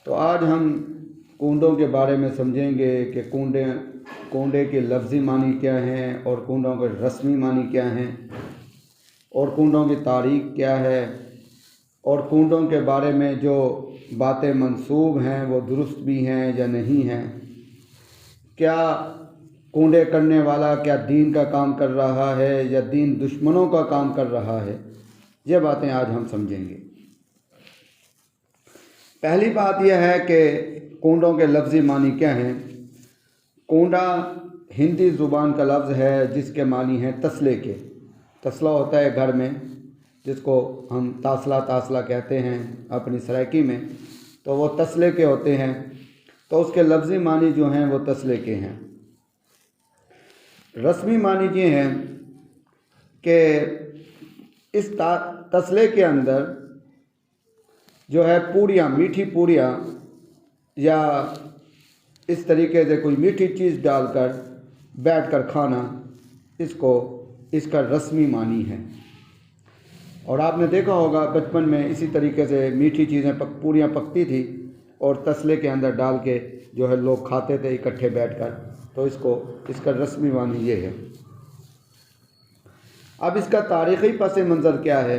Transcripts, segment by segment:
तो आज हम कूंडों के बारे में समझेंगे कि कूंडे के लफ्ज़ी मानी क्या हैं और कूंडों के रस्मी मानी क्या हैं और कूंडों की तारीख़ क्या है और कूंडों के बारे में जो बातें मंसूब हैं वो दुरुस्त भी हैं या नहीं हैं। क्या कूंडे करने वाला क्या दीन का काम कर रहा है या दीन दुश्मनों का काम कर रहा है, ये बातें आज हम समझेंगे। पहली बात यह है कि कूंडों के लफ्ज़ी मानी क्या हैं। कूंडा हिंदी ज़ुबान का लफ्ज़ है जिसके मानी हैं तसले के। तसला होता है घर में, जिसको हम तासला कहते हैं अपनी सराइकी में, तो वो तसले के होते हैं। तो उसके लफ्ज़ी मानी जो हैं वो तसले के हैं। रस्मी मानी ये हैं कि इस तसले के अंदर जो है पूड़ियाँ, मीठी पूड़ियाँ या इस तरीके से कोई मीठी चीज़ डालकर बैठकर खाना, इसका रस्मी मानी है। और आपने देखा होगा बचपन में इसी तरीके से मीठी चीज़ें पूड़ियाँ पकती थी और तसले के अंदर डाल के जो है लोग खाते थे इकट्ठे बैठकर। तो इसका रस्मी मानी ये है। अब इसका तारीख़ी पस मंज़र क्या है।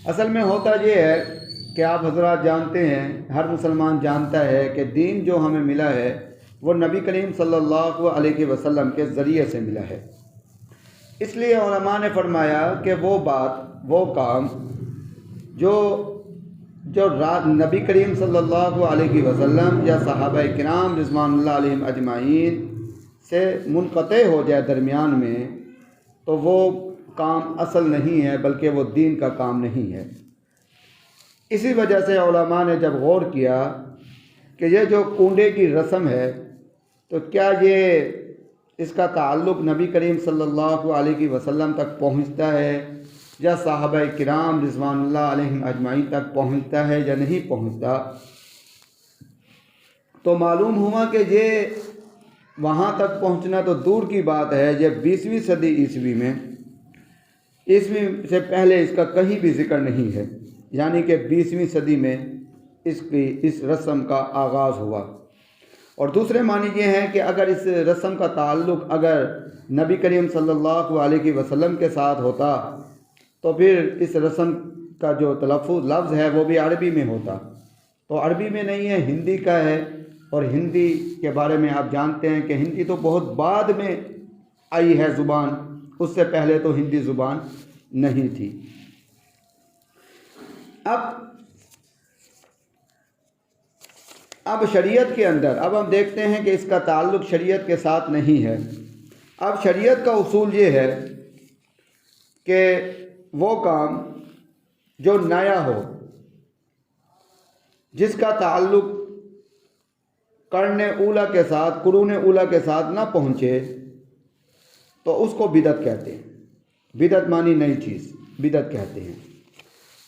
असल में होता ये है कि आप हज़रात जानते हैं, हर मुसलमान जानता है कि दीन जो हमें मिला है वो नबी करीम सल्लल्लाहु अलैहि वसल्लम के ज़रिए से मिला है। इसलिए उलमा ने फरमाया कि वो बात, वो काम जो नबी करीम सल्लल्लाहु अलैहि वसल्लम या सहाबाए किराम रिज़वानुल्लाह अलैहिम अजमाइन से मुनक़ते हो जाए दरमियान में, तो वो काम असल नहीं है, बल्कि वो दीन का काम नहीं है। इसी वजह से उलमा ने जब गौर किया कि ये जो कूंडे की रस्म है, तो क्या ये इसका ताल्लुक़ नबी करीम सल्लल्लाहु अलैहि वसल्लम तक पहुँचता है या सहाबाए किराम रिज़वानुल्लाह अलैहिम अजमाइन तक पहुँचता है या नहीं पहुँचता। तो मालूम हुआ कि ये वहाँ तक पहुँचना तो दूर की बात है। ये 20वीं सदी ईस्वी से पहले इसका कहीं भी जिक्र नहीं है, यानी कि 20वीं सदी में इस रस्म का आगाज़ हुआ। और दूसरे मानी ये हैं कि अगर इस रस्म का ताल्लुक़ अगर नबी करीम सल्लल्लाहु अलैहि वसल्लम के साथ होता तो फिर इस रस्म का जो तलफ़्फ़ुज़ लफ्ज़ है वो भी अरबी में होता। तो अरबी में नहीं है, हिंदी का है। और हिंदी के बारे में आप जानते हैं कि हिंदी तो बहुत बाद में आई है ज़ुबान, उससे पहले तो हिंदी ज़ुबान नहीं थी। अब शरीयत के अंदर अब हम देखते हैं कि इसका ताल्लुक़ शरीयत के साथ नहीं है। अब शरीयत का उसूल ये है कि वो काम जो नया हो, जिसका ताल्लुक़ कुरून ऊला के साथ ना पहुँचे, तो उसको बिदअत कहते हैं। बिदअत मानी नई चीज़, बिदअत कहते हैं।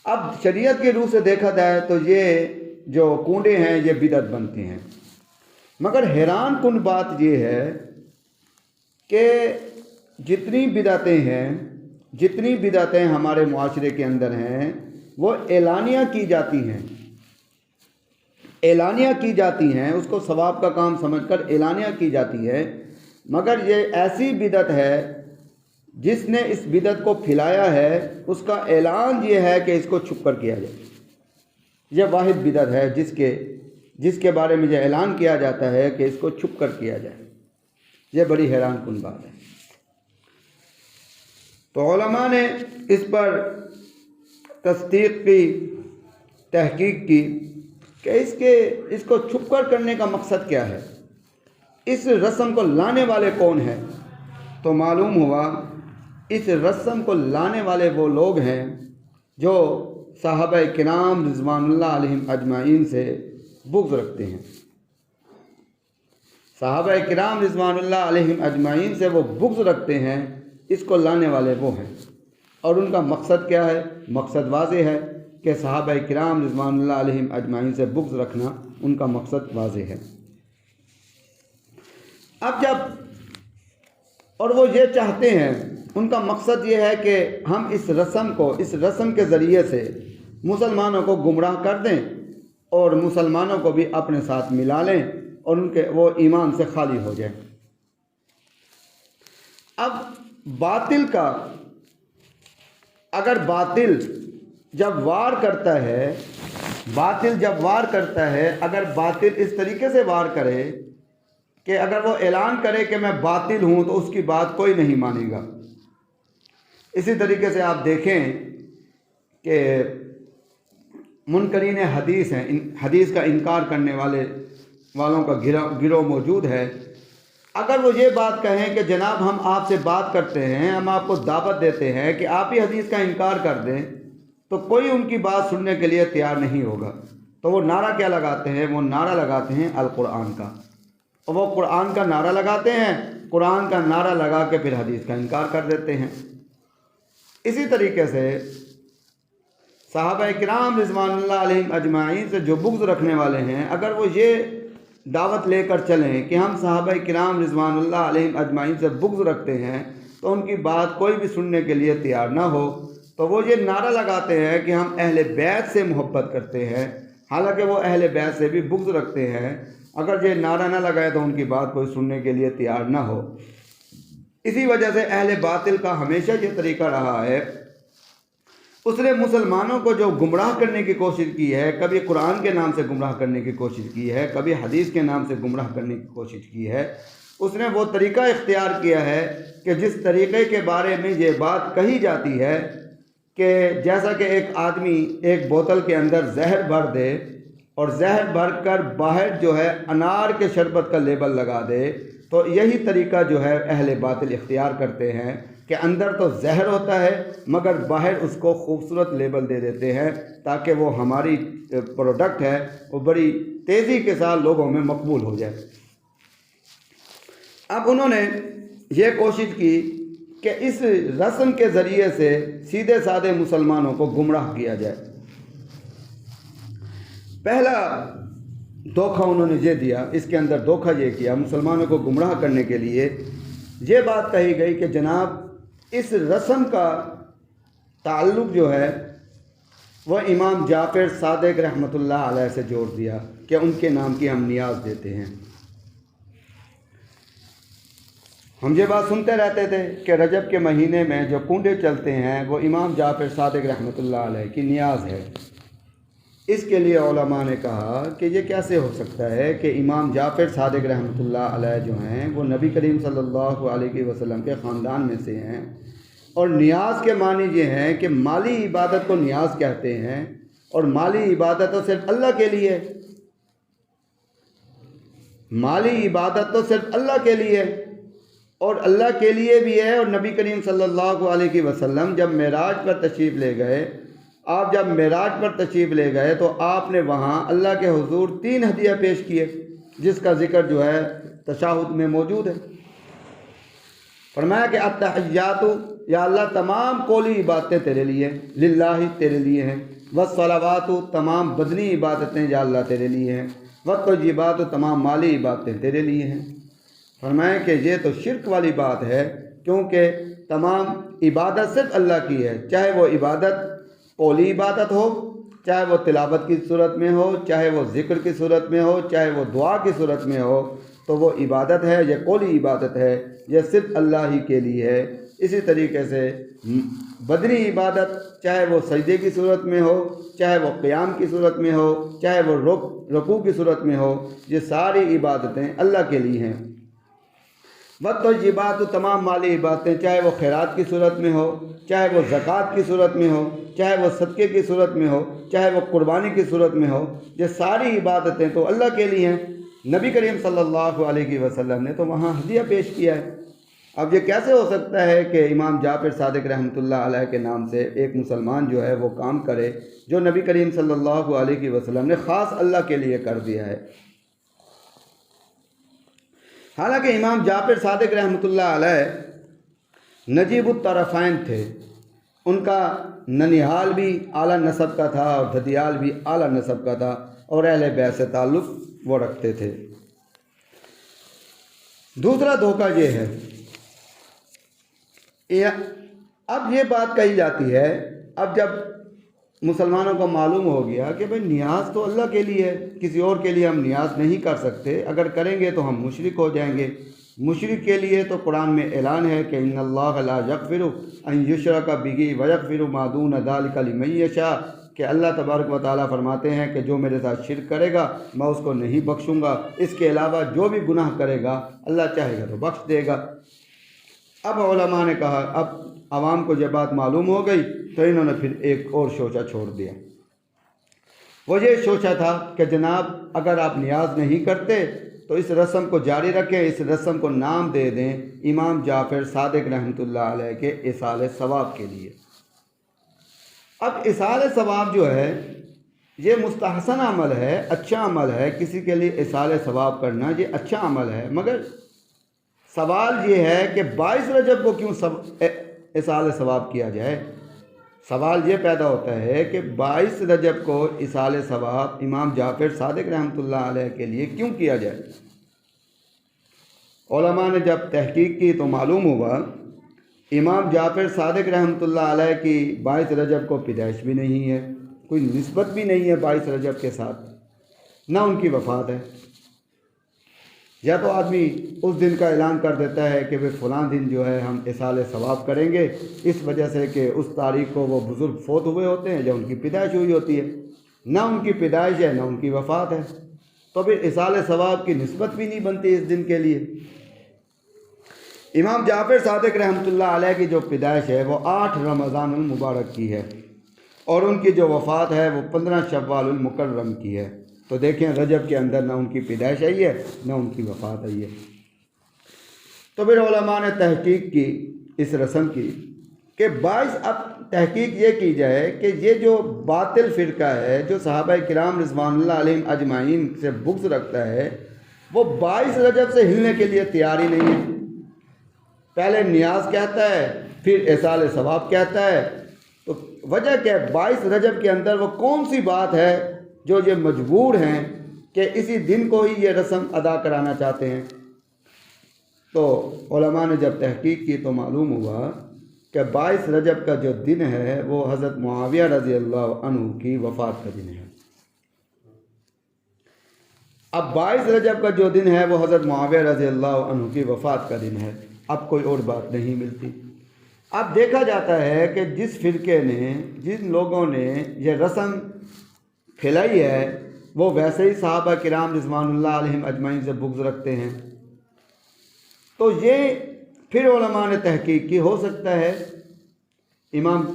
अब शरीयत के रूह से देखा जाए तो ये जो कूंडे हैं ये बिदअत बनते हैं। मगर हैरान कुन बात ये है कि जितनी बिदअतें हमारे मुआशरे के अंदर हैं वो एलानिया की जाती हैं, उसको सवाब का काम समझकर एलानिया की जाती है। मगर ये ऐसी बिदअत है जिसने इस बिदअत को फैलाया है, उसका ऐलान ये है कि इसको छुप कर किया जाए। यह वाहिद बिदअत है जिसके बारे में यह ऐलान किया जाता है कि इसको छुप कर किया जाए। यह बड़ी हैरान कुन बात है। तो उलमा ने इस पर तस्दीक की, तहकीक की कि इसको छुप कर करने का मकसद क्या है, इस रस्म को लाने वाले कौन हैं। तो मालूम हुआ इस रस्म को लाने वाले वो लोग हैं जो सहाबाए किराम रिज़वानुल्लाह अलैहिम अजमाइन से बुग़्ज़ रखते हैं। सहाबाए किराम रिज़वानुल्लाह अलैहिम अजमाइन से वो बुग़्ज़ रखते हैं, इसको लाने वाले वो हैं। और उनका मकसद क्या है? मकसद वाज़ेह है कि सहाबाए किराम रिज़वानुल्लाह अलैहिम अजमाइन से बुग़्ज़ रखना उनका मकसद वाज़ेह है। और वो ये चाहते हैं, उनका मकसद ये है कि हम इस रस्म के ज़रिए से मुसलमानों को गुमराह कर दें और मुसलमानों को भी अपने साथ मिला लें और उनके वो ईमान से खाली हो जाए। अब बातिल का, अगर बातिल जब वार करता है, अगर बातिल इस तरीके से वार करे कि अगर वो ऐलान करे कि मैं बातिल हूँ तो उसकी बात कोई नहीं मानेगा। इसी तरीके से आप देखें कि मुनकरीन हदीस हैं, हदीस का इनकार करने वालों का गिरोह मौजूद है। अगर वो ये बात कहें कि जनाब हम आपसे बात करते हैं, हम आपको दावत देते हैं कि आप ही हदीस का इनकार कर दें, तो कोई उनकी बात सुनने के लिए तैयार नहीं होगा। तो वो नारा क्या लगाते हैं? वो नारा लगाते हैं अल कुरान का, और वो कुरान का नारा लगाते हैं, कुरान का नारा लगा के फिर हदीस का इनकार कर देते हैं। इसी तरीके से सहाबा किराम रिज़वानुल्लाह अलैहिम अजमाइन से जो बुग़्ज़ रखने वाले हैं, अगर वो ये दावत लेकर चलें कि हम सहाबा किराम रिज़वानुल्लाह अलैहिम अजमाइन से बुग़्ज़ रखते हैं, तो उनकी बात कोई भी सुनने के लिए तैयार ना हो, तो वो ये नारा लगाते हैं कि हम अहले बैत से मोहब्बत करते हैं, हालांकि वो अहले बैत से भी बुग़्ज़ रखते हैं। अगर ये नारा ना लगाए तो उनकी बात कोई सुनने के लिए तैयार ना हो। इसी वजह से अहले बातिल का हमेशा ये तरीका रहा है, उसने मुसलमानों को जो गुमराह करने की कोशिश की है, कभी कुरान के नाम से गुमराह करने की कोशिश की है, कभी हदीस के नाम से गुमराह करने की कोशिश की है, उसने वो तरीका इख्तियार किया है कि जिस तरीक़े के बारे में ये बात कही जाती है कि जैसा कि एक आदमी एक बोतल के अंदर जहर भर दे और जहर भर कर बाहर जो है अनार के शरबत का लेबल लगा दे, तो यही तरीका जो है अहले बातिल इख्तियार करते हैं कि अंदर तो जहर होता है मगर बाहर उसको खूबसूरत लेबल दे देते हैं ताकि वो हमारी प्रोडक्ट है वो बड़ी तेज़ी के साथ लोगों में मकबूल हो जाए। अब उन्होंने ये कोशिश की कि इस रस्म के ज़रिए से सीधे साधे मुसलमानों को गुमराह किया जाए। पहला धोखा उन्होंने ये दिया, इसके अंदर धोखा ये किया, मुसलमानों को गुमराह करने के लिए ये बात कही गई कि जनाब इस रस्म का ताल्लुक़ जो है वह इमाम जाफ़र सादिक़ रहमतुल्लाह अलैह से जोड़ दिया कि उनके नाम की हम नियाज़ देते हैं। हम ये बात सुनते रहते थे कि रजब के महीने में जो कुंडे चलते हैं वो इमाम जाफ़र सादिक़ रहमतुल्लाह अलैह की नियाज़ है। इसके लिए उलमा ने कहा कि ये कैसे हो सकता है कि इमाम जाफ़र सादिक़ रहमतुल्लाह अलैह जो हैं वो नबी करीम सल्लल्लाहु अलैहि वसल्लम के ख़ानदान में से हैं, और नियाज़ के मानी ये हैं कि माली इबादत को नियाज़ कहते हैं, और माली इबादत तो सिर्फ अल्लाह के लिए, माली इबादत तो सिर्फ अल्लाह के लिए, और अल्लाह के लिए भी है। और नबी करीम सल्लल्लाहु अलैहि वसल्लम जब मेराज पर तशरीफ़ ले गए, आप जब मेराज पर तशरीफ़ ले गए तो आपने वहाँ अल्लाह के हुजूर 3 हदिया पेश किए, जिसका ज़िक्र जो है तशाहुद में मौजूद है। फरमाया कि अत्तहियातु, या अल्लाह तमाम कौली इबादतें तेरे लिए, लिल्लाहि तेरे लिए हैं, वस्सलावातु तमाम बदनी इबादतें या अल्लाह तेरे लिए हैं, वत्तय्यिबातु तमाम माली इबादतें तेरे लिए हैं। फरमाया कि ये तो शिरक वाली बात है, क्योंकि तमाम इबादत सिर्फ अल्लाह की है, चाहे वो इबादत कौली इबादत हो, चाहे वो तिलावत की सूरत में हो, चाहे वो ज़िक्र की सूरत में हो, चाहे वो दुआ की सूरत में हो, तो वो इबादत है, ये कौली इबादत है, ये सिर्फ अल्लाह ही के लिए है। इसी तरीके से बदनी इबादत चाहे वो सजदे की सूरत में हो, चाहे वो क़याम की सूरत में हो, चाहे वो रुकू की सूरत में हो, ये सारी इबादतें अल्लाह के लिए हैं। वत्तय्यिबातु तमाम माली इबादतें, चाहे वो खैरात की सूरत में हो, चाहे वो ज़कात की सूरत में हो, चाहे वो सदक़े की सूरत में हो, चाहे वो कुर्बानी की सूरत में हो, ये सारी इबादतें तो अल्लाह के लिए हैं। नबी करीम सल्लल्लाहु अलैहि वसल्लम ने तो वहाँ हदिया पेश किया है। अब ये कैसे हो सकता है कि इमाम जाफ़र सादिक़ रहमतुल्लाह अलैह के नाम से एक मुसलमान जो है वो काम करे जो नबी करीम सल्लल्लाहु अलैहि वसल्लम ने ख़ास अल्लाह के लिए कर दिया है। हालांकि इमाम जाफ़र सादिक़ रहमतुल्लाह अलैह नजीबुत तरफ़ैन थे, उनका ननिहाल भी आला नस्ब का था और धदियाल भी आला नस्ब का था, और अहले बैत से ताल्लुक़ वो रखते थे। दूसरा धोखा ये है, अब ये बात कही जाती है, अब जब मुसलमानों को मालूम हो गया कि भाई नियाज तो अल्लाह के लिए है, किसी और के लिए हम नियाज नहीं कर सकते, अगर करेंगे तो हम मुशरिक हो जाएंगे। मुशरिक के लिए तो कुरान में ऐलान है कि इन्नल्लाह ला यग़फिरु अन युशरका बिही व यग़फिरु मा दून ज़ालिका लिमन यशा, कि अल्लाह तबारक व तआला फरमाते हैं कि जो मेरे साथ शिर्क करेगा मैं उसको नहीं बख्शूँगा, इसके अलावा जो भी गुनाह करेगा अल्लाह चाहेगा तो बख्श देगा। अब उलमा ने कहा, अब आवाम को जब बात मालूम हो गई तो इन्होंने फिर एक और शोचा छोड़ दिया। वो ये सोचा था कि जनाब अगर आप नियाज नहीं करते तो इस रस्म को जारी रखें, इस रस्म को नाम दे दें इमाम जाफ़र सादिक रहमतुल्लाह अलैह के इसाल सवाब के लिए। अब इसाल सवाब जो है ये मुस्तहसन अमल है, अच्छा अमल है, किसी के लिए इसाल सवाब करना ये अच्छा अमल है, मगर सवाल ये है कि 22 रजब को क्यों इसाल सवाब किया जाए। सवाल ये पैदा होता है कि 22 रजब को इसाल सवाब इमाम जाफ़र सादिक रहमतुल्लाह अलैह के लिए क्यों किया जाए। उलमा ने जब तहकीक की तो मालूम हुआ इमाम जाफ़र सादिक रहमतुल्लाह अलैह की 22 रजब को पैदाइश भी नहीं है, कोई निस्बत भी नहीं है 22 रजब के साथ, ना उनकी वफ़ात है। या तो आदमी उस दिन का ऐलान कर देता है कि वे फ़लाँ दिन जो है हम इसाल सवाब करेंगे, इस वजह से कि उस तारीख़ को वो बुज़ुर्ग फोत हुए होते हैं या उनकी पैदाइश हुई होती है, ना उनकी पैदाइश है ना उनकी वफ़ात है, तो फिर इसाल सवाब की निस्बत भी नहीं बनती इस दिन के लिए। इमाम जाफ़र सादिक रहमतुल्लाह अलैह की जो पैदाइश है वो 8 रमज़ानुल मुबारक की है और उनकी जो वफ़ात है वो 15 शव्वालुल मुकर्रम की है। तो देखें रजब के अंदर ना उनकी पैदाइश आई है ना उनकी वफ़ात आई है। तो फिर उलमा ने तहकीक की इस रस्म की कि 22, अब तहकीक ये की जाए कि ये जो बातिल फ़िरका है जो सहाबा किराम रिज़वानुल्लाह अलैहिम अजमाइन से बुग़्ज़ रखता है वो 22 रजब से हिलने के लिए तैयार ही नहीं है। पहले नियाज कहता है फिर इसाल सवाब कहता है, तो वजह क्या है 22 रजब के अंदर वो कौन सी बात है जो ये मजबूर हैं कि इसी दिन को ही ये रस्म अदा कराना चाहते हैं। तो उलमा ने जब तहकीक की तो मालूम हुआ कि 22 रजब का जो दिन है वो हज़रत मुआविया रज़ी अल्लाह अन्हु की वफ़ात का दिन है। अब 22 रजब का जो दिन है वो हज़रत मुआविया रज़ी अल्लाह अन्हु की वफ़ात का दिन है, अब कोई और बात नहीं मिलती। अब देखा जाता है कि जिस फ़िरके ने, जिन लोगों ने यह रस्म फैलाई है वो वैसे ही सहाबा किराम रिज़वानुल्लाह अलैहिम अजमाइन से बुग़्ज़ रखते हैं। तो ये फिर उलमा ने तहकीक की, हो सकता है इमाम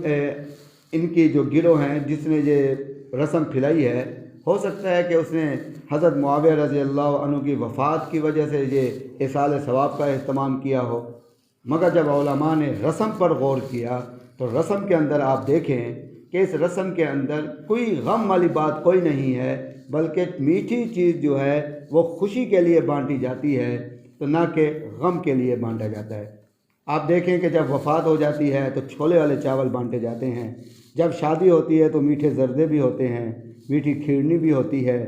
इनकी जो गिरोह हैं जिसने ये रस्म फैलाई है, हो सकता है कि उसने हज़रत मुआविया रज़ी अल्लाह अन्हु की वफ़ात की वजह से ये इसाल सवाब का इस्तेमाल किया हो। मगर जब उलमा ने रस्म पर गौर किया तो रस्म के अंदर आप देखें कि इस रस्म के अंदर कोई गम वाली बात कोई नहीं है, बल्कि मीठी चीज़ जो है वो खुशी के लिए बांटी जाती है, तो ना कि गम के लिए बांटा जाता है। आप देखें कि जब वफ़ात हो जाती है तो छोले वाले चावल बांटे जाते हैं, जब शादी होती है तो मीठे जर्दे भी होते हैं, मीठी खीरनी भी होती है,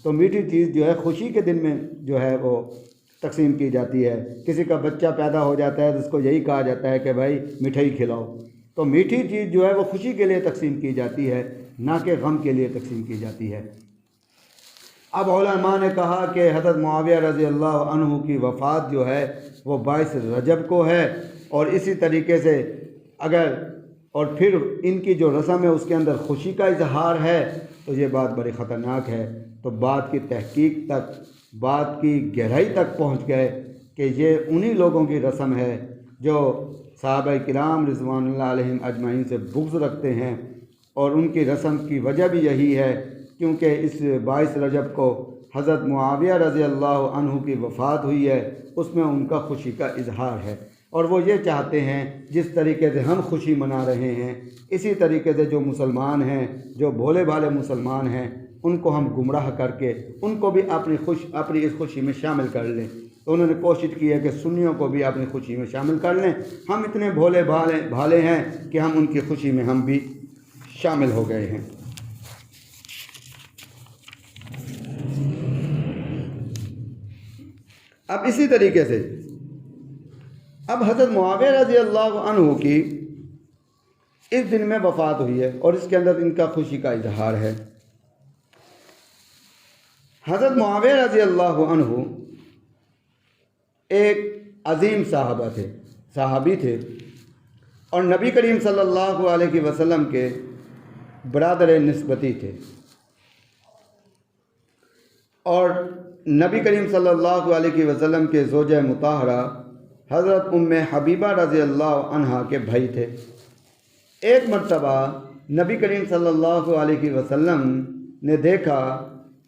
तो मीठी चीज़ जो है खुशी के दिन में जो है वो तकसीम की जाती है। किसी का बच्चा पैदा हो जाता है तो उसको यही कहा जाता है कि भाई मिठाई खिलाओ, तो मीठी चीज़ जो है वो खुशी के लिए तकसीम की जाती है, ना कि गम के लिए तकसीम की जाती है। अब उलमा ने कहा कि हज़रत मुआविया रज़ी अल्लाह अन्हु की वफ़ात जो है वो 22 रजब को है, और इसी तरीके से अगर और फिर इनकी जो रस्म है उसके अंदर खुशी का इजहार है, तो ये बात बड़ी ख़तरनाक है। तो बात की तहकीक तक, बात की गहराई तक पहुँच गए कि ये उन्हीं लोगों की रस्म है जो सहाबा किराम रिज़वानुल्लाह अलैहिम अजमाइन से बुग़्ज़ रखते हैं, और उनकी रस्म की वजह भी यही है क्योंकि इस 22 रजब को हज़रत मुआविया रज़ी अल्लाह अन्हु की वफ़ात हुई है, उसमें उनका खुशी का इजहार है। और वो ये चाहते हैं जिस तरीके से हम खुशी मना रहे हैं इसी तरीके से जो मुसलमान हैं, जो भोले भाले मुसलमान हैं, उनको हम गुमराह करके उनको भी अपनी इस खुशी में शामिल कर लें। तो उन्होंने कोशिश की है कि सुन्नियों को भी अपनी खुशी में शामिल कर लें। हम इतने भोले भाले हैं कि हम उनकी खुशी में हम भी शामिल हो गए हैं। अब इसी तरीके से अब हज़रत मुआविया रज़ी अल्लाह अन्हु की इस दिन में वफ़ात हुई है और इसके अंदर इनका खुशी का इजहार है। हज़रत मुआविया रज़ी अल्लाह अन्हु एक अजीम सहाबी थे और नबी करीम सल्लल्लाहु अलैहि वसल्लम के बरादर निस्बती थे और नबी करीम सल्लल्लाहु अलैहि वसल्लम के ज़ौजा मुताहरा हज़रत उम्मे हबीबा रज़ी अल्लाह अन्हा के भाई थे। एक मर्तबा नबी करीम सल्लल्लाहु अलैहि वसल्लम ने देखा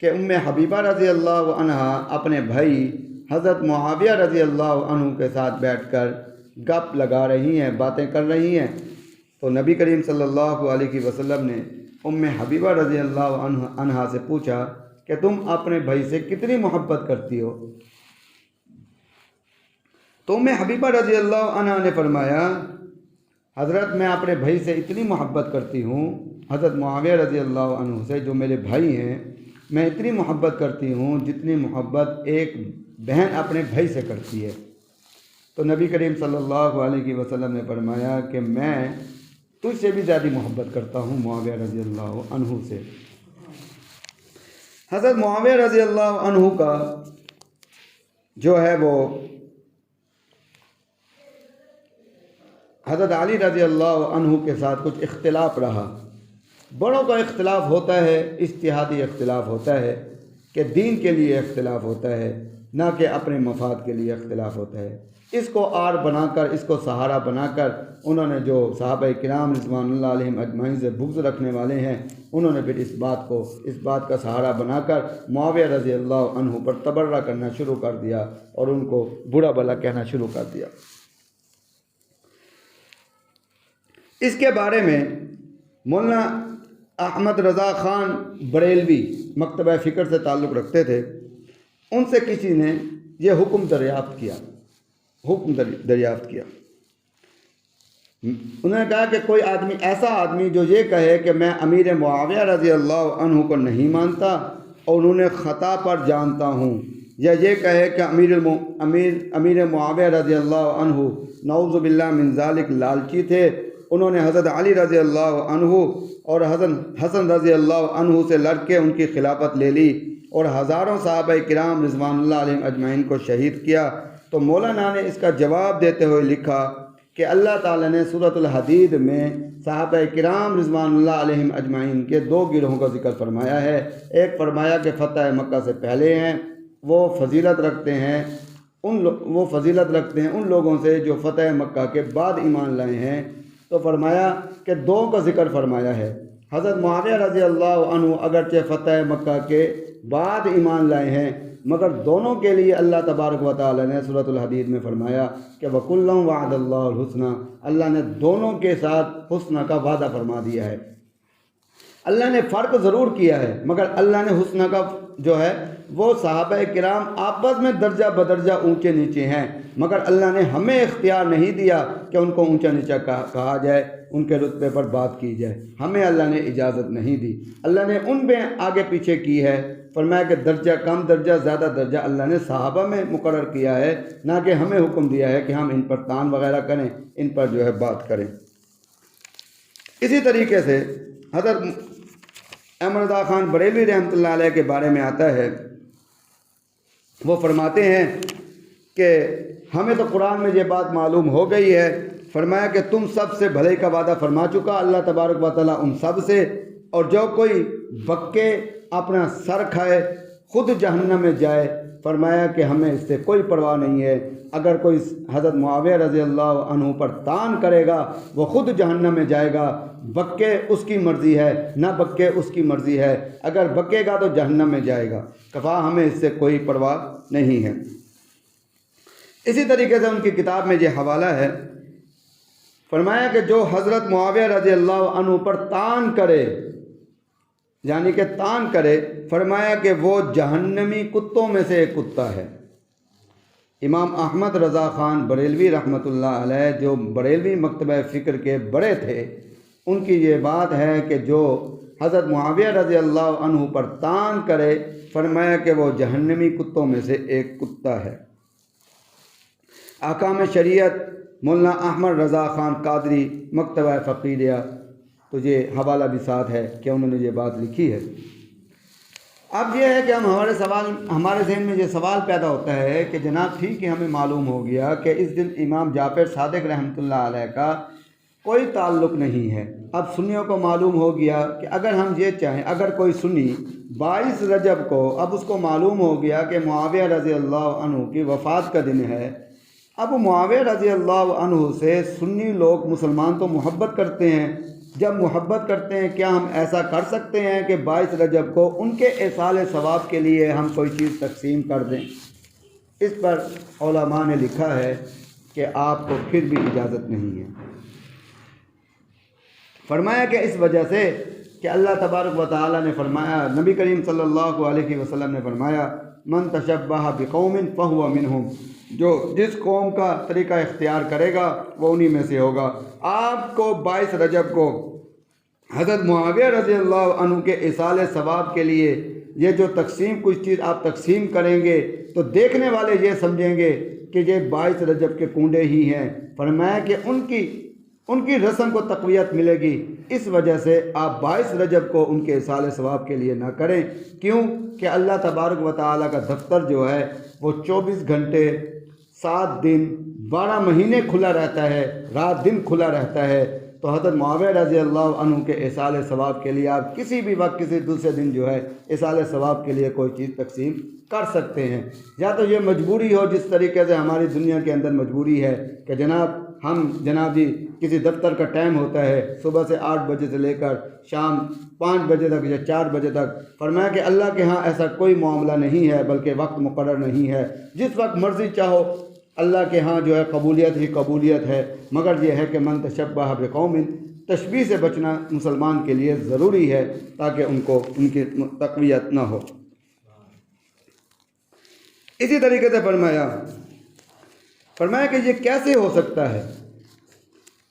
कि उम्मे हबीबा रज़ी अल्लाह अन्हा अपने भाई हज़रत मुआविया रज़ी अल्लाह अन्हु के साथ बैठकर गप लगा रही हैं, बातें कर रही हैं। तो नबी करीम सल्लल्लाहु अलैहि वसल्लम ने उम्मे हबीबा रज़ी अल्लाह अन्हा से पूछा कि तुम अपने भाई से कितनी मोहब्बत करती हो। तो उम्मे हबीबा रज़ी अल्लाह अन्हा ने फरमाया, हज़रत मैं अपने भाई से इतनी मोहब्बत करती हूँ, हज़रत मुआविया रज़ी अल्लाह अन्हु से जो मेरे भाई हैं, मैं इतनी मोहब्बत करती हूँ जितनी मोहब्बत एक बहन अपने भाई से करती है। तो नबी करीम सल्लल्लाहु अलैहि वसल्लम ने फरमाया कि मैं तुझसे भी ज़्यादा मोहब्बत करता हूँ मुआविया रज़ी अल्लाह अन्हु से। हज़रत मुआविया रज़ी अल्लाह अन्हु का जो है वो हज़रत अली रज़ी अल्लाह अन्हु के साथ कुछ इख्तिलाफ़ रहा। बड़ों का इख्तिलाफ़ होता है, इज्तिहादी इख्तिलाफ़ होता है कि दीन के लिए इख्तिलाफ़ होता है, ना कि अपने मफाद के लिए इख्तिलाफ़ होता है। इसको आड़ बनाकर, इसको सहारा बनाकर उन्होंने जो सहाबा किराम रिज़वानुल्लाह अलैहिम अजमाइन से बुग़्ज़ रखने वाले हैं, उन्होंने फिर इस बात का सहारा बनाकर मुआविया रज़ी अल्लाह अन्हु पर तबर्रा करना शुरू कर दिया और उनको बुरा भला कहना शुरू कर दिया। इसके बारे में मौलाना अहमद रज़ा ख़ान बरेलवी मकतबा फ़िक्र से ताल्लुक़ रखते थे। उनसे किसी ने यह हुक्म दरियाफ़्त किया। उन्होंने कहा कि कोई आदमी, ऐसा आदमी जो ये कहे कि मैं अमीर मुआविया रज़ी अल्लाह अन्हु को नहीं मानता और उन्हें ख़ता पर जानता हूँ, या ये कहे कि अमीर मुआविया रज़ी अल्लाह अन्हु नऊज़ु बिल्लाह मिन ज़ालिक लालची थे, उन्होंने हज़रत अली रज़ी अल्लाह अन्हु और हज़रत हसन रज़ी अल्लाह अन्हु से लड़ के उनकी खिलाफत ले ली और हज़ारों सहाबा किराम रिज़वानुल्लाह अलैहिम अजमाइन को शहीद किया। तो मौलाना ने इसका जवाब देते हुए लिखा कि अल्लाह ताला ने सूरतुल हदीद में सहाबा किराम रिज़वानुल्लाह अलैहिम अजमाइन के दो गिरोहों का जिक्र फरमाया है। एक फरमाया कि फ़तह मक्का से पहले हैं, वो फजीलत रखते हैं उन लोगों से जो फ़तह मक्का के बाद ईमान लाए हैं। तो फरमाया कि दो का जिक्र फरमाया है। हज़रत मुआविया रज़ी अल्लाह अन्हु अगरचे फ़तह मक्का के बाद ईमान लाए हैं, मगर दोनों के लिए अल्लाह तबारक व तआला ने सूरतुल हदीद में फरमाया कि वकुल्लुम वअदल्लाहुल हुस्ना, अल्लाह ने दोनों के साथ हुस्ना का वादा फरमा दिया है। अल्लाह ने फ़र्क ज़रूर किया है, मगर अल्लाह ने हुस्ना का जो है वो सहाबा किराम आपस में दर्जा बदर्जा ऊंचे नीचे हैं, मगर अल्लाह ने हमें इख्तियार नहीं दिया कि उनको ऊंचा नीचा कहा जाए, उनके रुतबे पर बात की जाए। हमें अल्लाह ने इजाज़त नहीं दी। अल्लाह ने उन में आगे पीछे की है। फरमाया कि दर्जा कम दर्जा ज़्यादा दर्जा अल्लाह ने सहाबा में मुकर्रर किया है, ना कि हमें हुक्म दिया है कि हम इन पर तान वगैरह करें, इन पर जो है बात करें। इसी तरीके से हज़रत अहमद रज़ा ख़ान बरेलवी रहमतुल्लाह अलैह के बारे में आता है, वो फरमाते हैं कि हमें तो कुरान में ये बात मालूम हो गई है। फरमाया कि तुम सब से भले का वादा फरमा चुका अल्लाह तबारक व तआला उन सब से, और जो कोई बक्के अपना सर खाए खुद जहन्नम में जाए। फरमाया कि हमें इससे कोई परवाह नहीं है। अगर कोई हज़रत मुआविया रज़ी अल्लाह अन्हु पर तान करेगा वो खुद जहन्नम में जाएगा, बक्के उसकी मर्ज़ी है, ना बक्के उसकी मर्ज़ी है। अगर बक्केगा तो जहन्नम में जाएगा। कफ़ा हमें इससे कोई परवाह नहीं है। इसी तरीके से उनकी किताब में ये हवाला है। फरमाया कि जो हज़रत मुआविया रज़ी अल्लाह अन्हु पर तान करे, यानी कि तान करे, फरमाया कि वो जहन्नमी कुत्तों में से एक कुत्ता है। इमाम अहमद रज़ा ख़ान बरेलवी रहमतुल्लाह अलैह, जो बरेलवी मकतबा फ़िक्र के बड़े थे, उनकी ये बात है कि जो हज़रत मुआविया रज़ी अल्लाह अन्हु पर तान करे, फरमाया कि वो जहन्नमी कुत्तों में से एक कुत्ता है। अहकाम शरीयत मौलाना अहमद रज़ा ख़ान कादरी मकतबा फ़क़ीरिया, तो ये हवाला भी साथ है कि उन्होंने ये बात लिखी है। अब ये है कि हमारे जहन में ये सवाल पैदा होता है कि जनाब ठीक है, हमें मालूम हो गया कि इस दिन इमाम जाफ़र सादिक़ रहमतुल्लाह अलैह का कोई ताल्लुक़ नहीं है। अब सुन्नियों को मालूम हो गया कि अगर हम ये चाहें, अगर कोई सुन्नी 22 रजब को, अब उसको मालूम हो गया कि मुआविया रज़ी अल्लाह अन्हु की वफ़ात का दिन है। अब मुआविया रज़ी अल्लाह अन्हु से सुन्नी लोग मुसलमान तो मोहब्बत करते हैं। जब मोहब्बत करते हैं, क्या हम ऐसा कर सकते हैं कि 22 रजब को उनके इसाले सवाब के लिए हम कोई चीज़ तकसीम कर दें? इस पर उलमा ने लिखा है कि आपको फिर भी इजाज़त नहीं है। फरमाया कि इस वजह से कि अल्लाह तबारक व तआला ने फरमाया, नबी करीम सल्लल्लाहु अलैहि वसल्लम ने फरमाया, मन तशब्बह बिकौमिन फहुव मिनहुम, जो जिस कौम का तरीका इख्तियार करेगा वो उन्हीं में से होगा। आपको 22 रजब को हज़रत मुआविया रज़ी अल्लाह अन्हु के इसाले सवाब के लिए ये जो तकसीम, कुछ चीज़ आप तकसीम करेंगे तो देखने वाले ये समझेंगे कि ये 22 रजब के कूंडे ही हैं। फरमाया कि उनकी रस्म को तक़वियत मिलेगी। इस वजह से आप 22 रजब को उनके इसाले सवाब के लिए ना करें। क्यों कि अल्लाह तबारक व तआला का दफ्तर जो है वो 24 घंटे 7 दिन 12 महीने खुला रहता है, रात दिन खुला रहता है। तो हज़रत मुआविया रज़ी अल्लाह अन्हु के इसाले सवाब के लिए आप किसी भी वक्त, किसी दूसरे दिन जो है इसाले सवाब के लिए कोई चीज़ तकसीम कर सकते हैं। या तो ये मजबूरी हो, जिस तरीके से हमारी दुनिया के अंदर मजबूरी है कि जनाब जी किसी दफ्तर का टाइम होता है सुबह से 8 बजे से लेकर शाम 5 बजे तक या 4 बजे तक। फरमाया कि अल्लाह के यहाँ ऐसा कोई मामला नहीं है, बल्कि वक्त मुकर्रर नहीं है। जिस वक्त मर्ज़ी चाहो अल्लाह के यहाँ जो है कबूलियत ही कबूलियत है। मगर यह है कि मन तशब्बह बिकौमिन, तशबीह से बचना मुसलमान के लिए ज़रूरी है ताकि उनकी तक़वियत ना हो। इसी तरीके से फरमाया कि ये कैसे हो सकता है।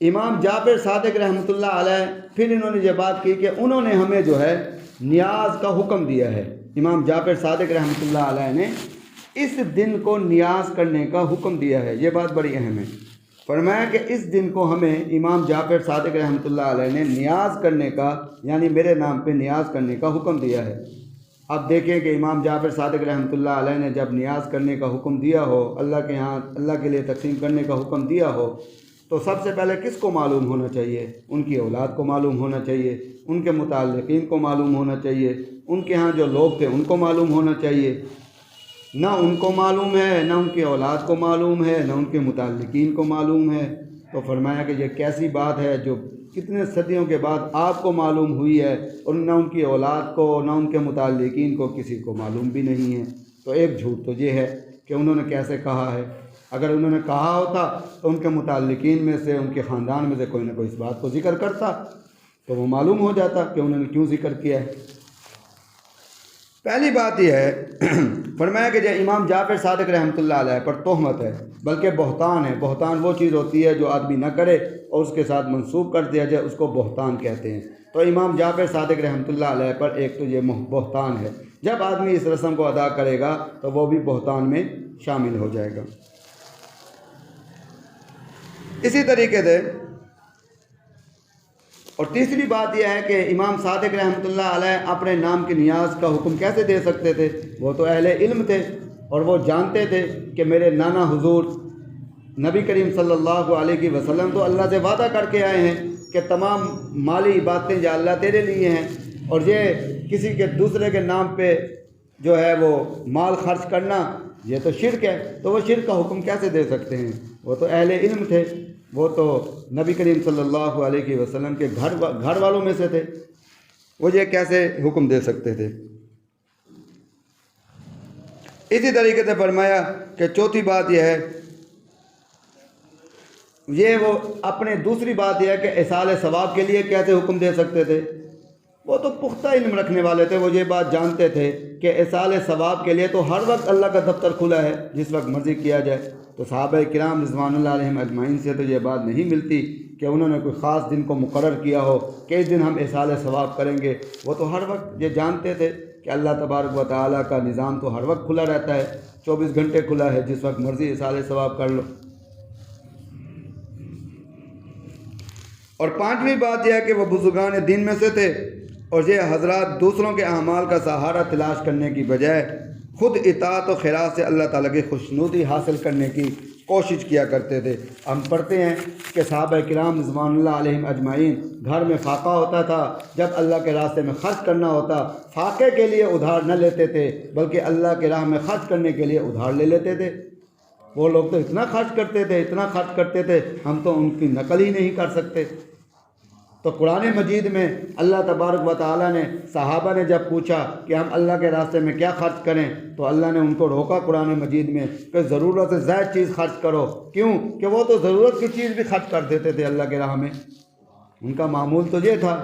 इमाम जाफ़र सादिक़ रहमतुल्लाह अलैह फिर इन्होंने ये बात की कि उन्होंने हमें जो है नियाज़ का हुक्म दिया है। इमाम जाफ़र सादिक़ रहमतुल्लाह अलैह ने इस दिन को नियाज़ करने का हुक्म दिया है। ये बात बड़ी अहम है। फरमाया कि इस दिन को हमें इमाम जाफ़र सादिक़ रहमतुल्लाह अलैह ने नियाज़ करने का, यानी मेरे नाम पे नियाज़ करने का हुक्म दिया है। अब देखें कि इमाम जाफ़र सादिक़ रहमतुल्लाह अलैह ने जब नियाज़ करने का हुक्म दिया हो, अल्लाह के यहाँ अल्लाह के लिए तकसीम करने का हुक्म दिया हो, तो सबसे पहले किसको मालूम होना चाहिए? उनकी औलाद को मालूम होना चाहिए, उनके मुताल्लिक़ीन को मालूम होना चाहिए, उनके यहाँ जो लोग थे उनको मालूम होना चाहिए। ना उनको मालूम है, ना उनकी औलाद को मालूम है, ना उनके मुताल्लिक़ीन को मालूम है। तो फरमाया कि ये कैसी बात है जो कितने सदियों के बाद आपको मालूम हुई है और ना उनकी औलाद को, ना उनके मुताल्लिक़ीन को किसी को मालूम भी नहीं है। तो एक झूठ तो ये है कि उन्होंने कैसे कहा है। अगर उन्होंने कहा होता तो उनके मुताल्लिक़ीन में से, उनके ख़ानदान में से कोई ना कोई इस बात को ज़िक्र करता तो वो मालूम हो जाता कि उन्होंने क्यों ज़िक्र किया है। पहली बात यह है फरमाया कि जो इमाम जाफ़र सादिक़ रहमतुल्लाह अलैह पर तोहमत है, बल्कि बहतान है। बहतान वो चीज़ होती है जो आदमी न करे और उसके साथ मंसूब कर दिया जाए, उसको बहतान कहते हैं। तो इमाम जाफ़र सादिक़ रहमतुल्लाह अलैह पर एक तो ये बहतान है। जब आदमी इस रस्म को अदा करेगा तो वो भी बहतान में शामिल हो जाएगा। इसी तरीके से और तीसरी बात यह है कि इमाम सादिक़ रहमतुल्लाह अलैह अपने नाम के नियाज़ का हुक्म कैसे दे सकते थे? वो तो अहले इल्म थे और वो जानते थे कि मेरे नाना हुजूर नबी करीम सल्लल्लाहु अलैहि वसल्लम तो अल्लाह से वादा करके आए हैं कि तमाम माली बातें या अल्लाह तेरे लिए हैं, और ये किसी के दूसरे के नाम पे जो है वो माल खर्च करना ये तो शिर्क है। तो वो शिर्क का हुक्म कैसे दे सकते हैं? वो तो अहले इल्म थे, वो तो नबी करीम सल्लल्लाहु अलैहि वसल्लम के घर वालों में से थे, वो ये कैसे हुक्म दे सकते थे? इसी तरीके से फरमाया कि चौथी बात यह है, ये वो अपने दूसरी बात यह है कि इसाले सवाब के लिए कैसे हुक्म दे सकते थे? वो तो पुख्ता इल्म रखने वाले थे, वो ये बात जानते थे कि इसाले सवाब के लिए तो हर वक्त अल्लाह का दफ्तर खुला है, जिस वक्त मर्ज़ी किया जाए। तो सहाबा किराम रिज़वानुल्लाह अलैहिम अजमाइन से तो ये बात नहीं मिलती कि उन्होंने कोई ख़ास दिन को मुकर्रर किया हो कि इस दिन हम इसाले सवाब करेंगे। वो तो हर वक्त ये जानते थे कि अल्लाह तबारक व तआला का निज़ाम तो हर वक्त खुला रहता है, 24 घंटे खुला है, जिस वक्त मर्ज़ी इसाले सवाब कर लो। और पांचवी बात यह है कि वह बुजुर्गान दीन में से थे और ये हजरात दूसरों के अमाल का सहारा तलाश करने की बजाय खुद इताअत और खैरात से अल्लाह ताला की खुशनुदी हासिल करने की कोशिश किया करते थे। हम पढ़ते हैं कि सहाबा किराम रिज़वानुल्लाह अलैहिम अजमाइन घर में फाका होता था, जब अल्लाह के रास्ते में खर्च करना होता फाके के लिए उधार न लेते थे बल्कि अल्लाह के राह में खर्च करने के लिए उधार ले लेते थे। वो लोग तो इतना खर्च करते थे, इतना खर्च करते थे, हम तो उनकी नकल ही नहीं कर सकते। तो कुरान मजीद में अल्लाह तबारक व तआला ने सहाबा ने जब पूछा कि हम अल्लाह के रास्ते में क्या खर्च करें तो अल्लाह ने उनको रोका कुरान मजीद में कि ज़रूरत से ज़्यादा चीज़ खर्च करो। क्यों कि वो तो ज़रूरत की चीज़ भी खर्च कर देते थे अल्लाह के राह में, उनका मामूल तो ये था।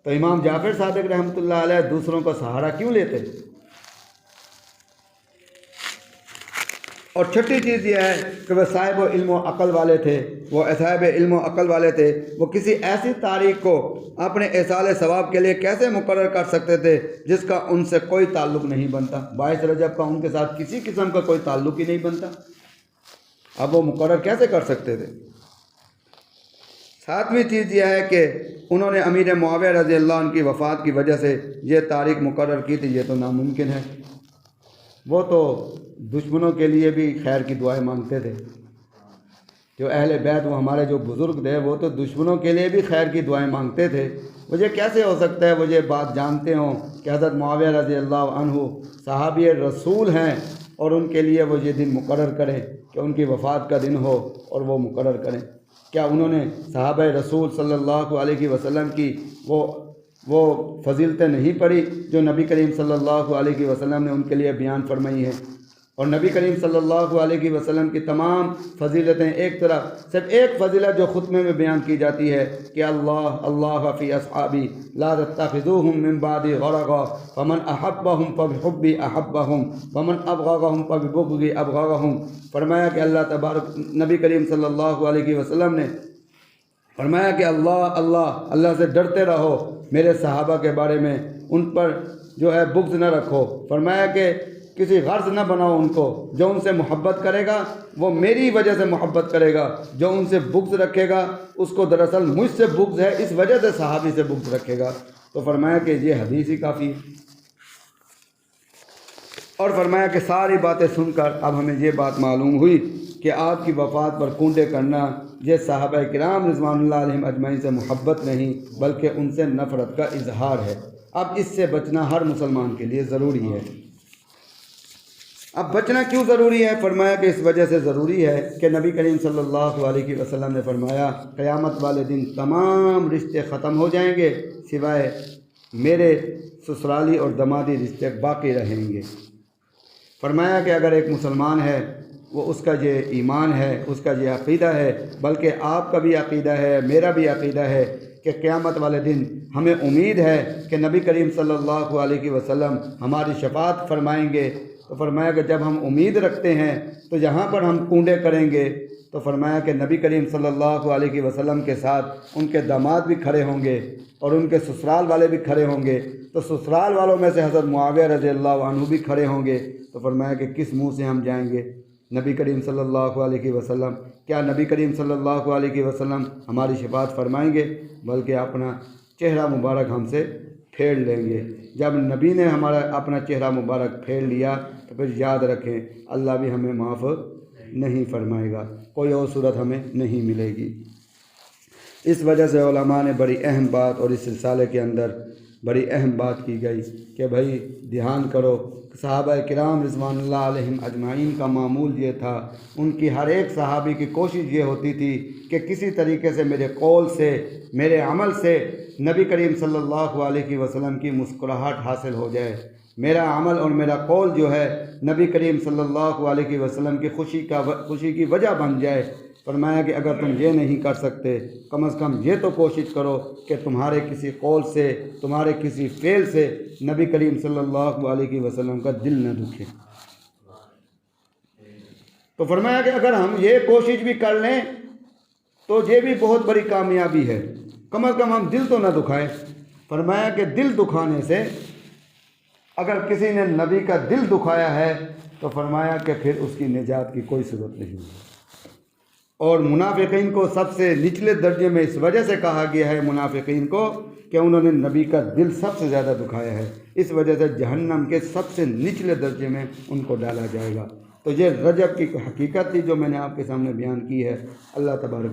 तो इमाम जाफ़र सादिक रहमतुल्लाह अलैह दूसरों का सहारा क्यों लेते। और छठी चीज़ यह है कि वह साहिब इल्म व अक़ल वाले थे, वो साहिब इल्म व अक़ल वाले थे। वो किसी ऐसी तारीख़ को अपने एसाल सवाब के लिए कैसे मुकर्रर कर सकते थे जिसका उनसे कोई ताल्लुक़ नहीं बनता। 22 रजब का उनके साथ किसी किस्म का कोई ताल्लुक़ ही नहीं बनता, अब वो मुकर्रर कैसे कर सकते थे। सातवीं चीज़ यह है कि उन्होंने अमीर मुआविया रज़ी अल्लाह अन्हु की वफ़ात की वजह से ये तारीख़ मुकर्रर की थी, ये तो नामुमकिन है। वो तो दुश्मनों के लिए भी खैर की दुआएं मांगते थे। जो अहले बैत वो हमारे जो बुज़ुर्ग थे वो तो दुश्मनों के लिए भी खैर की दुआएं मांगते थे। मुझे कैसे हो सकता है वो ये बात जानते हों कि हज़रत मुआविया रज़ी अल्लाह अन्हु सहाबी रसूल हैं और उनके लिए वो ये दिन मुकर्रर करें कि उनकी वफ़ात का दिन हो और वो मुकर्रर करें। क्या उन्होंने सहाबा रसूल सल्लल्लाहु अलैहि वसल्लम की वो फ़जीलतें नहीं पढ़ी जो नबी करीम सल्लल्लाहु अलैहि वसल्लम ने उनके लिए बयान फरमाई हैं। और नबी करीम सल्लल्लाहु अलैहि वसल्लम की तमाम फ़जीलतें एक तरफ, सिर्फ एक फ़जीलत जो खुतबे में बयान की जाती है कि अल्लाह अल्लाह फ़ी अस्हाबी ला तत्तखिज़ूहुम मिन बादी ग़रक़ा फ़मन अहब्बहुम फ़बिहुब्बी अहब्बहुम वमन अबग़ज़हुम फ़बिबुग़ज़ी अबग़ज़हुम। फरमाया कि अल्लाह तबारक नबी करीम सल्लल्लाहु अलैहि वसल्लम ने फरमाया कि अल्लाह अल्लाह अल्लाह से डरते रहो, मेरे सहाबा के बारे में उन पर जो है बुग़्ज़ न रखो। फरमाया कि किसी गर्ज़ न बनाओ उनको, जो उनसे मोहब्बत करेगा वो मेरी वजह से मोहब्बत करेगा, जो उनसे बुग़्ज़ रखेगा उसको दरअसल मुझसे बुग़्ज़ है इस वजह से सहाबी से बुग़्ज़ रखेगा। तो फरमाया कि ये हदीस ही काफ़ी। और फरमाया कि सारी बातें सुनकर अब हमें ये बात मालूम हुई कि आपकी वफ़ात पर कूंडे करना ये सहाबा किराम रिज़वानुल्लाह अलैहिम अजमईन से मोहब्बत नहीं बल्कि उनसे नफ़रत का इजहार है। अब इससे बचना हर मुसलमान के लिए ज़रूरी है। अब बचना क्यों ज़रूरी है। फरमाया कि इस वजह से ज़रूरी है कि नबी करीम सल्लल्लाहु अलैहि वसल्लम ने फरमाया क़यामत वाले दिन तमाम रिश्ते ख़त्म हो जाएंगे सिवाय मेरे ससुराली और दमादी रिश्ते बाकी रहेंगे। फरमाया कि अगर एक मुसलमान है वो उसका ये ईमान है, उसका ये अक़ीदा है, बल्कि आपका भी अक़ीदा है, मेरा भी अक़ीदा है कि क़यामत वाले दिन हमें उम्मीद है कि नबी करीम सल्लल्लाहु अलैहि वसल्लम हमारी शफ़ाअत फरमाएंगे। तो फरमाया कि जब हम उम्मीद रखते हैं तो यहाँ पर हम कूंडे करेंगे। तो फरमाया कि नबी करीम सल्लल्लाहु अलैहि वसल्लम के साथ उनके दामाद भी खड़े होंगे और उनके ससुराल वाले भी खड़े होंगे। तो ससुराल वालों में से हज़रत मुआविया रज़ी अल्लाह अन्हु भी खड़े होंगे। तो फरमाया कि किस मुँह से हम जाएंगे नबी करीम सल्लल्लाहु अलैहि वसल्लम, क्या नबी करीम सल्लल्लाहु अलैहि वसल्लम हमारी शफ़ाअत फरमाएंगे, बल्कि अपना चेहरा मुबारक हमसे फेर लेंगे। जब नबी ने हमारा अपना चेहरा मुबारक फेर लिया तो फिर याद रखें अल्लाह भी हमें माफ़ नहीं फरमाएगा, कोई और सूरत हमें नहीं मिलेगी। इस वजह से उलमा ने बड़ी अहम बात और इस सिलसिले के अंदर बड़ी अहम बात की गई कि भाई ध्यान करो सहाबा किराम रिज़वानुल्लाह अलैहिम अजमाइन का मामूल ये था, उनकी हर एक सहाबी की कोशिश ये होती थी कि किसी तरीके से मेरे कौल से मेरे अमल से नबी करीम सल्लल्लाहु अलैहि वसल्लम की मुस्कुराहट हासिल हो जाए। मेरा अमल और मेरा कौल जो है नबी करीम सल्लल्लाहु अलैहि वसल्लम की खुशी की वजह बन जाए। फरमाया कि अगर तुम ये नहीं कर सकते कम से कम ये तो कोशिश करो कि तुम्हारे किसी कौल से तुम्हारे किसी फ़ेल से नबी करीम सल्लल्लाहु अलैहि वसल्लम का दिल न दुखे। तो फरमाया कि अगर हम ये कोशिश भी कर लें तो ये भी बहुत बड़ी कामयाबी है, कम से कम हम दिल तो न दुखाएं। फरमाया कि दिल दुखाने से अगर किसी ने नबी का दिल दुखाया है तो फरमाया कि फिर उसकी निजात की कोई सूरत नहीं है। और मुनाफिकीन को सबसे निचले दर्जे में इस वजह से कहा गया है मुनाफिकीन को कि उन्होंने नबी का दिल सबसे ज़्यादा दुखाया है, इस वजह से जहन्नम के सबसे निचले दर्जे में उनको डाला जाएगा। तो ये रजब की हकीकत थी जो मैंने आपके सामने बयान की है। अल्लाह तबारक